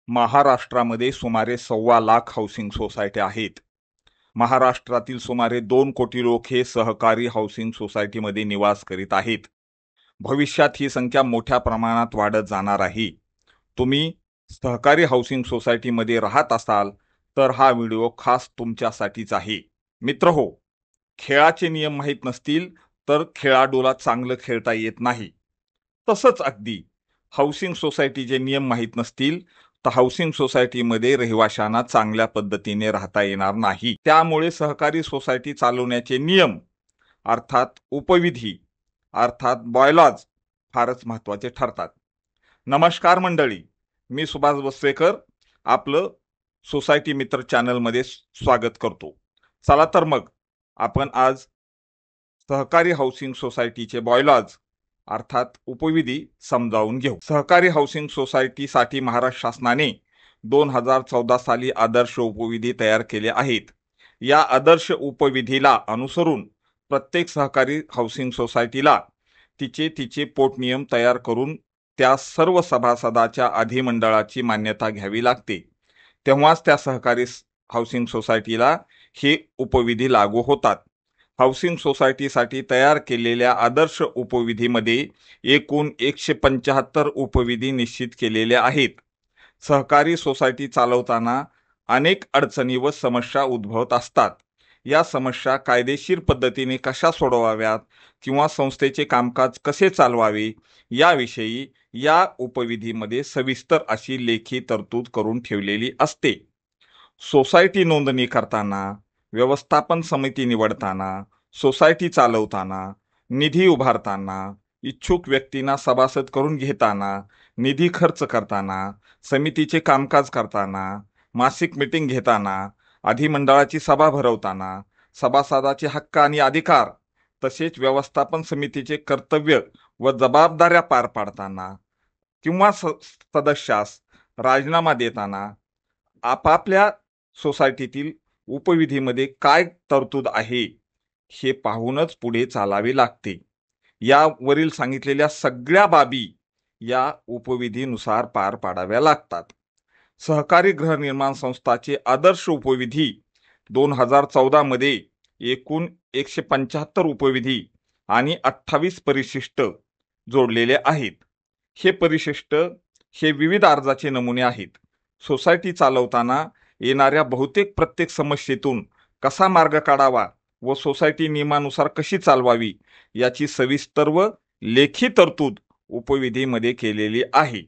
महाराष्ट्रामध्ये सुमारे 1.25 लाख हाऊसिंग सोसायट्या आहेत. महाराष्ट्रातील सुमारे 2 कोटी लोक हे सहकारी हाऊसिंग सोसायटीमध्ये निवास करीत आहेत. भविष्यात ही संख्या मोठ्या प्रमाणात वाढत जाणार आहे. तुम्ही सहकारी हाऊसिंग सोसायटीमध्ये राहत असाल तर हा व्हिडिओ खास तुमच्यासाठीच आहे. मित्रहो, खेळाचे नियम माहीत नसतील तर खेळाडूला चांगलं खेळता येत नाही. तसंच अगदी हाऊसिंग सोसायटीचे नियम माहीत नसतील तर हाऊसिंग सोसायटीमध्ये रहिवाशांना चांगल्या पद्धतीने राहता येणार नाही. त्यामुळे सहकारी सोसायटी चालवण्याचे नियम अर्थात उपविधी अर्थात बॉयलॉज फारच महत्त्वाचे ठरतात. नमस्कार मंडळी, मी सुभाष बसवेकर आपलं सोसायटी मित्र चॅनलमध्ये स्वागत करतो. चला तर मग आपण आज सहकारी हाऊसिंग सोसायटीचे बॉयलॉज अर्थात उपविधी समजावून घेऊ. सहकारी हाऊसिंग सोसायटीसाठी महाराष्ट्र शासनाने 2014 साली आदर्श उपविधी तयार केले आहेत. या आदर्श उपविधीला अनुसरून प्रत्येक सहकारी हाऊसिंग सोसायटीला तिचे पोटनियम तयार करून त्या सर्व सभासदाच्या अधिमंडळाची मान्यता घ्यावी लागते. तेव्हाच त्या सहकारी हाऊसिंग सोसायटीला हे उपविधी लागू होतात. हाऊसिंग सोसायटीसाठी तयार केलेल्या आदर्श उपविधीमध्ये एकूण 175 उपविधी निश्चित केलेले आहेत. सहकारी सोसायटी चालवताना अनेक अडचणी व समस्या उद्भवत असतात. या समस्या कायदेशीर पद्धतीने कशा सोडवाव्यात किंवा संस्थेचे कामकाज कसे चालवावे याविषयी या उपविधीमध्ये सविस्तर अशी लेखी तरतूद करून ठेवलेली असते. सोसायटी नोंदणी करताना, व्यवस्थापन समिती निवडताना, सोसायटी चालवताना, निधी उभारताना, इच्छुक व्यक्तींना सभासद करून घेताना, निधी खर्च करताना, समितीचे कामकाज करताना, मासिक मीटिंग घेताना, अधिमंडळाची सभा भरवताना, सभासदाचे हक्क आणि अधिकार तसेच व्यवस्थापन समितीचे कर्तव्य व जबाबदाऱ्या पार पाडताना किंवा सदस्यास राजीनामा देताना आपापल्या सोसायटीतील उपविधीमध्ये काय तरतूद आहे हे पाहूनच पुढे चालावे लागते. यावरील सांगितलेल्या सगळ्या बाबी या उपविधीनुसार पार पाडाव्या लागतात. सहकारी गृहनिर्माण संस्थाचे आदर्श उपविधी 2014 मध्ये एकूण 175 उपविधी आणि 28 परिशिष्ट जोडलेले आहेत. हे परिशिष्ट हे विविध अर्जाचे नमुने आहेत. सोसायटी चालवताना येणाऱ्या प्रत्येक समस्येतून कसा मार्ग काढावा व सोसायटी नियमानुसार कशी चालवावी याची सविस्तर व लेखी तरतूद उपविधीमध्ये केलेली आहे.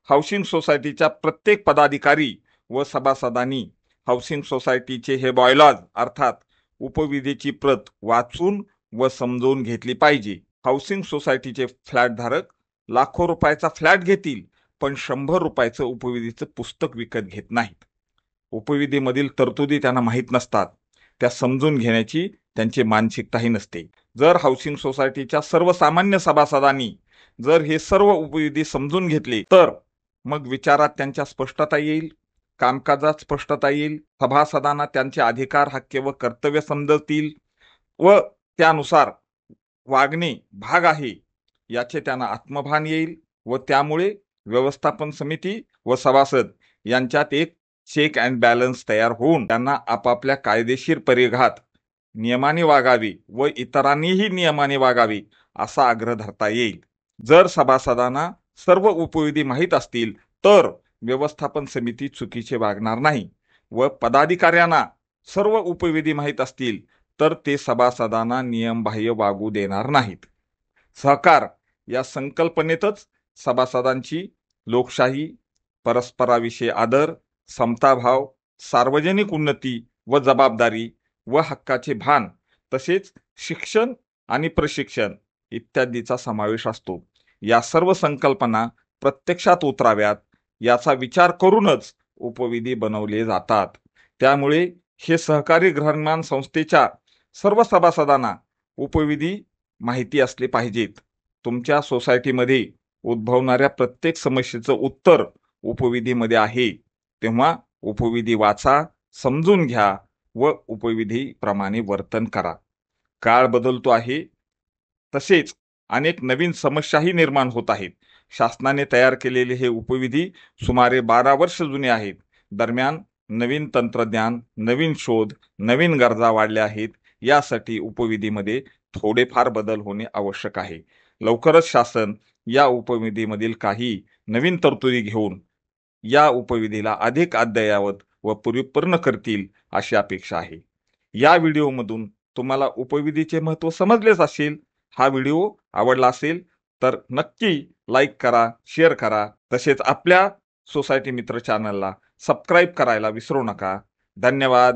हाऊसिंग सोसायटीच्या प्रत्येक पदाधिकारी व सभासदांनी हाऊसिंग सोसायटीचे हे बॉयलॉज अर्थात उपविधीची प्रत वाचून व समजून घेतली पाहिजे. हाऊसिंग सोसायटीचे फ्लॅटधारक लाखो रुपयाचा फ्लॅट घेतील पण 100 रुपयाचं उपविधीचं पुस्तक विकत घेत नाहीत. उपविधीमधील तरतुदी त्यांना माहीत नसतात. त्या समजून घेण्याची त्यांची मानसिकताही नसते. जर हाऊसिंग सोसायटीच्या सर्वसामान्य सभासदांनी जर हे सर्व उपविधी समजून घेतले तर मग विचारात त्यांच्या स्पष्टता येईल, कामकाजात स्पष्टता येईल, सभासदांना त्यांचे अधिकार, हक्क व कर्तव्य समजतील व त्यानुसार वागणे भाग आहे याचे त्यांना आत्मभान येईल व त्यामुळे व्यवस्थापन समिती व सभासद यांच्यात एक चेक अँड बॅलन्स तयार होऊन त्यांना आपापल्या कायदेशीर परिघात नियमाने वागावे व इतरांनीही नियमाने वागावे असा आग्रह धरता येईल. जर सभासदांना सर्व उपविधी माहीत असतील तर व्यवस्थापन समिती चुकीचे वागणार नाही व पदाधिकाऱ्यांना सर्व उपविधी माहीत असतील तर ते सभासदांना नियमबाह्य वागू देणार नाहीत. सहकार या संकल्पनेतच सभासदांची लोकशाही, परस्पराविषयी आदर, समताभाव, सार्वजनिक उन्नती व जबाबदारी व हक्काचे भान तसेच शिक्षण आणि प्रशिक्षण इत्यादीचा समावेश असतो. या सर्व संकल्पना प्रत्यक्षात उतराव्यात याचा विचार करूनच उपविधी बनवले जातात. त्यामुळे हे सहकारी गृहनिर्माण संस्थेच्या सर्व सभासदांना उपविधी माहिती असले पाहिजेत. तुमच्या सोसायटीमध्ये उद्भवणाऱ्या प्रत्येक समस्येचं उत्तर उपविधीमध्ये आहे. तेव्हा उपविधी वाचा, समजून घ्या व उपविधीप्रमाणे वर्तन करा. काळ बदलतो आहे तसेच अनेक नवीन समस्याही निर्माण होत आहेत. शासनाने तयार केलेले हे उपविधी सुमारे 12 वर्ष जुने आहेत. दरम्यान नवीन तंत्रज्ञान, नवीन शोध, नवीन गरजा वाढल्या आहेत. यासाठी उपविधीमध्ये थोडेफार बदल होणे आवश्यक आहे. लवकरच शासन या उपविधीमधील काही नवीन तरतुदी घेऊन या उपविधीला अधिक अद्ययावत व परिपूर्ण करतील अशी अपेक्षा आहे. या व्हिडिओमधून तुम्हाला उपविधीचे महत्त्व समजलेच असेल. हा व्हिडिओ आवडला असेल तर नक्की लाईक करा, शेअर करा. तसेच आपल्या सोसायटी मित्र चॅनलला सबस्क्राईब करायला विसरू नका. धन्यवाद.